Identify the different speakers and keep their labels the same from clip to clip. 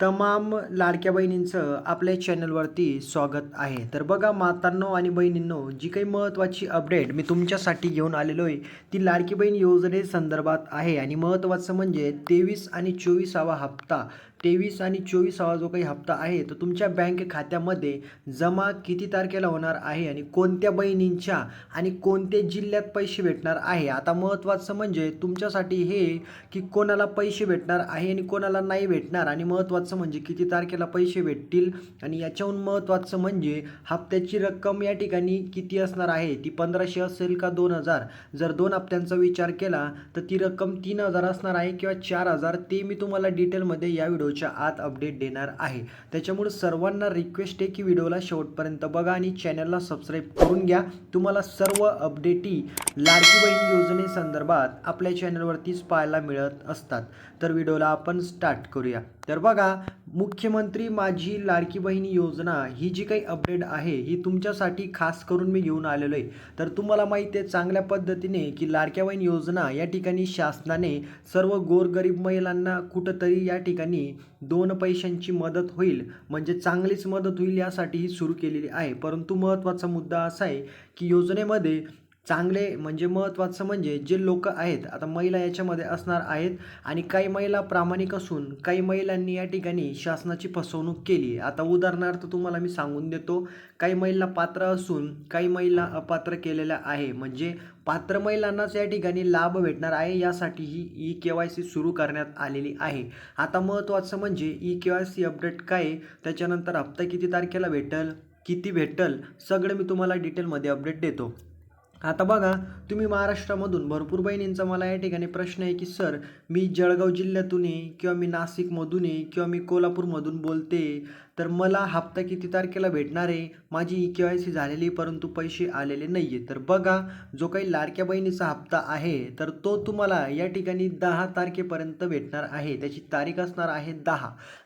Speaker 1: तमाम लाडक्या बहिणींचं आपल्या चॅनलवरती स्वागत आहे. तर बघा मातांनो आणि बहिणींनो, जी काही महत्त्वाची अपडेट मी तुमच्यासाठी घेऊन आलेलो आहे, ती लाडकी बहीण योजनेसंदर्भात आहे आणि महत्त्वाचं म्हणजे 23 आणि 24वा हप्ता 23 आणि 24वा जो काही हप्ता आहे, तो तुमच्या बँक खात्यामध्ये जमा किती तारखेला होणार आहे आणि कोणत्या बहिणींच्या आणि कोणत्या जिल्ह्यात पैसे भेटणार आहे. आता महत्त्वाचं म्हणजे तुमच्यासाठी हे की कोणाला पैसे भेटणार आहे आणि कोणाला नाही भेटणार आणि महत्त्वाचं म्हणजे किती तारखेला पैसे भेटतील आणि याच्याहून महत्त्वाचं म्हणजे हप्त्याची रक्कम या ठिकाणी किती असणार आहे. ती 1500 असेल का 2000. जर 2 हप्त्यांचा विचार केला तर ती रक्कम 3000 असणार आहे किंवा 4000. ते मी तुम्हाला डिटेलमध्ये या व्हिडिओच्या आत अपडेट देणार आहे. त्याच्यामुळे सर्वांना रिक्वेस्ट आहे की व्हिडिओला शेवटपर्यंत बघा आणि चॅनलला सबस्क्राईब करून घ्या. तुम्हाला सर्व अपडेटी लाडकी बहीण योजनेसंदर्भात आपल्या चॅनलवरतीच पाहायला मिळत असतात. तर व्हिडिओला आपण स्टार्ट करूया. तर बघा, मुख्यमंत्री माझी लाडकी बहीण योजना ही जी काही अपडेट आहे ही तुमच्यासाठी खास करून मी घेऊन आलेलो आहे. तर तुम्हाला माहिती आहे चांगल्या पद्धतीने की लाडक्या बहीण योजना या ठिकाणी शासनाने सर्व गोरगरीब महिलांना कुठंतरी या ठिकाणी 2 पैशांची मदत होईल, म्हणजे चांगलीच मदत होईल यासाठी ही सुरू केलेली आहे. परंतु महत्त्वाचा मुद्दा असा आहे की योजनेमध्ये चांगले म्हणजे महत्त्वाचं म्हणजे जे लोक आहेत, आता महिला याच्यामध्ये असणार आहेत आणि काही महिला प्रामाणिक असून काही महिलांनी या ठिकाणी शासनाची फसवणूक केली. आता उदाहरणार्थ तुम्हाला मी सांगून देतो, काही महिला पात्र असून काही महिला अपात्र केलेल्या आहे. म्हणजे पात्र महिलांनाच या ठिकाणी लाभ भेटणार आहे, यासाठी ही KYC सुरू करण्यात आलेली आहे. आता महत्त्वाचं म्हणजे KYC अपडेट काय आहे, त्याच्यानंतर हप्ता किती तारखेला भेटेल, किती भेटेल, सगळं मी तुम्हाला डिटेलमध्ये अपडेट देतो. आता बघा, तुम्ही महाराष्ट्रामधून भरपूर बहिणींचा मला या ठिकाणी प्रश्न आहे की सर, मी जळगाव जिल्ह्यातून आहे किंवा मी नाशिकमधून आहे किंवा मी कोल्हापूरमधून बोलते, तर मला हप्ता किती तारखेला भेटणार आहे. माझी KYC झालेली परंतु पैसे आलेले नाही आहे. तर बघा, जो काही लाडक्या बहिणीचा हप्ता आहे तर तो तुम्हाला या ठिकाणी 10 तारखेपर्यंत भेटणार आहे. त्याची तारीख असणार आहे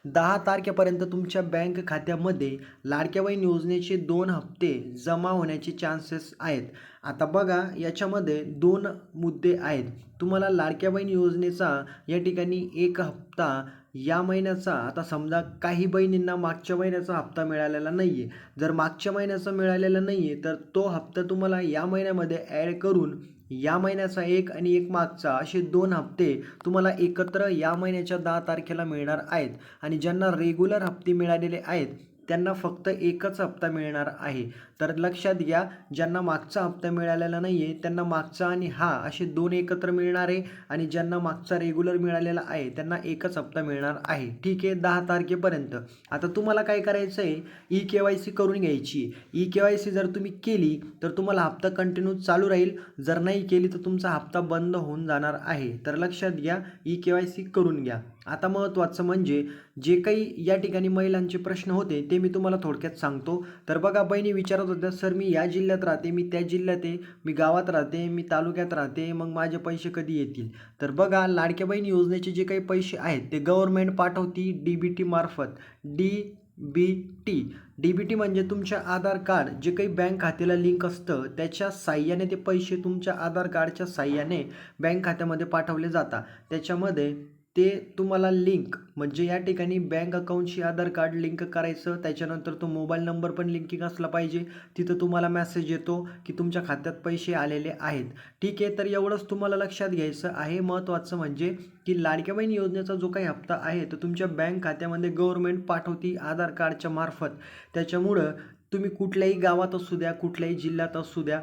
Speaker 1: 10 तारखेपर्यंत तुमच्या बँक खात्यामध्ये लाडक्या बहीण योजनेचे 2 हप्ते जमा होण्याचे चान्सेस आहेत. आता बघा, याच्यामध्ये 2 मुद्दे आहेत. तुम्हाला लाडक्या बहीण योजनेचा या ठिकाणी एक हप्ता या महिन्याचा, आता समजा काही बहिणींना मागच्या महिन्याचा हप्ता मिळालेला नाही आहे. जर मागच्या महिन्याचा मिळालेला नाही आहे तर तो हप्ता तुम्हाला या महिन्यामध्ये ॲड करून या महिन्याचा एक आणि एक मागचा असे 2 हप्ते तुम्हाला एकत्र या महिन्याच्या 10 तारखेला मिळणार आहेत. आणि ज्यांना रेग्युलर हप्ते मिळालेले आहेत त्यांना फक्त एकच हप्ता मिळणार आहे. तर लक्षात घ्या, ज्यांना मागचा हप्ता मिळालेला नाही आहे त्यांना मागचा आणि हा असे 2 एकत्र मिळणार आहे आणि ज्यांना मागचा रेग्युलर मिळालेला आहे त्यांना एकच हप्ता मिळणार आहे. ठीक आहे, 10 तारखेपर्यंत. आता तुम्हाला काय करायचं आहे, KYC करून घ्यायची. KYC जर तुम्ही केली तर तुम्हाला हप्ता कंटिन्यू चालू राहील, जर नाही केली तर तुमचा हप्ता बंद होऊन जाणार आहे. तर लक्षात घ्या, KYC करून घ्या. आता महत्त्वाचं म्हणजे जे काही या ठिकाणी महिलांचे प्रश्न होते ते मी तुम्हाला थोडक्यात सांगतो. तर बघा, बहिणी विचारत होत्या सर, मी या जिल्ह्यात राहते, मी त्या जिल्ह्यात आहे, मी गावात राहते, मी तालुक्यात राहते, मग माझे पैसे कधी येतील. तर बघा, लाडक्या बहीण योजनेचे जे काही पैसे आहेत ते गव्हर्नमेंट पाठवती DBT मार्फत. DBT म्हणजे तुमच्या आधार कार्ड जे काही बँक खात्याला लिंक असतं त्याच्या साह्याने ते पैसे तुमच्या आधार कार्डच्या साह्याने बँक खात्यामध्ये पाठवले जातात. त्याच्यामध्ये ते तुम्हाला लिंक म्हणजे या ठिकाणी बँक अकाउंटशी आधार कार्ड लिंक करायचं, त्याच्यानंतर तो मोबाईल नंबर पण लिंकिंग असला पाहिजे. तिथं तुम्हाला मेसेज येतो की तुमच्या खात्यात पैसे आलेले आहेत. ठीक आहे, तर एवढंच तुम्हाला लक्षात घ्यायचं आहे. महत्त्वाचं म्हणजे की लाडक्या बहीण योजनेचा जो काही हप्ता आहे तो तुमच्या बँक खात्यामध्ये गव्हर्नमेंट पाठवती आधार कार्डच्या मार्फत. त्याच्यामुळं तुम्ही कुठल्याही गावात असू द्या, कुठल्याही जिल्ह्यात असू द्या,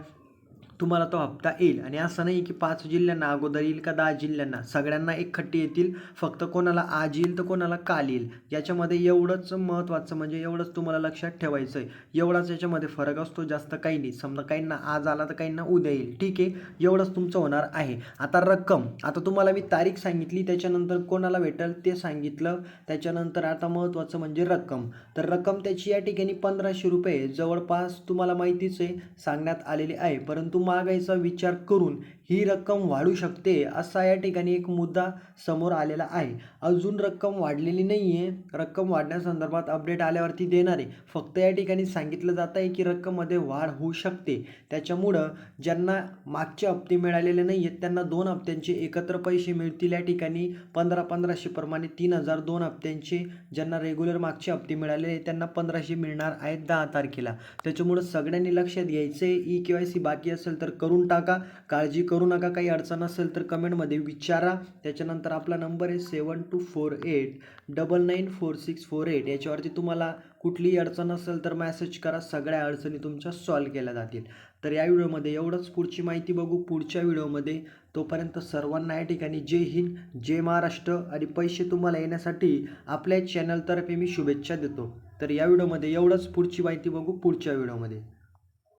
Speaker 1: तुम्हाला तो हप्ता येईल. आणि असं नाही की 5 जिल्ह्यांना अगोदर येईल का 10 जिल्ह्यांना, सगळ्यांना एकखट्टी येतील. फक्त कोणाला आज येईल तर कोणाला काल येईल. याच्यामध्ये एवढंच महत्त्वाचं म्हणजे एवढंच तुम्हाला लक्षात ठेवायचं आहे. एवढाच याच्यामध्ये फरक असतो, जास्त काही नाही. समजा काहींना आज आला तर काहींना उद्या येईल. ठीक आहे, एवढंच तुमचं होणार आहे. आता रक्कम, आता तुम्हाला मी तारीख सांगितली, त्याच्यानंतर कोणाला भेटेल ते सांगितलं, त्याच्यानंतर आता महत्त्वाचं म्हणजे रक्कम. तर रक्कम त्याची या ठिकाणी 1500 रुपये जवळपास तुम्हाला माहितीच आहे सांगण्यात आलेली आहे. परंतु महागाईचा विचार करून ही रक्कम वाढू शकते असा या ठिकाणी एक मुद्दा समोर आलेला आहे. अजून रक्कम वाढलेली नाही आहे. रक्कम वाढण्यासंदर्भात अपडेट आल्यावरती देणार आहे. फक्त या ठिकाणी सांगितलं जात आहे की रक्कममध्ये वाढ होऊ शकते. त्याच्यामुळं ज्यांना मागचे हप्ते मिळालेले नाही आहेत त्यांना 2 हप्त्यांचे एकत्र पैसे मिळतील. या ठिकाणी 1500 प्रमाणे 3000 2 हप्त्यांचे ज्यांना रेग्युलर मागचे हप्ते मिळालेले त्यांना 1500 मिळणार आहेत 10 तारखेला. त्याच्यामुळं सगळ्यांनी लक्षात घ्यायचं आहे. KYC बाकी असेल तर करून टाका. काळजी करू नका. काही अडचण असेल तर कमेंटमध्ये विचारा. त्याच्यानंतर आपला नंबर आहे 7248994648. याच्यावरती तुम्हाला कुठलीही अडचण असेल तर मेसेज करा. सगळ्या अडचणी तुमच्या सॉल्व्ह केल्या जातील. तर या व्हिडिओमध्ये एवढंच. पुढची माहिती बघू पुढच्या व्हिडिओमध्ये. तोपर्यंत सर्वांना या ठिकाणी जय हिंद, जय महाराष्ट्र आणि पैसे तुम्हाला येण्यासाठी आपल्या चॅनलतर्फे मी शुभेच्छा देतो. तर या व्हिडिओमध्ये एवढंच. पुढची माहिती बघू पुढच्या व्हिडिओमध्ये.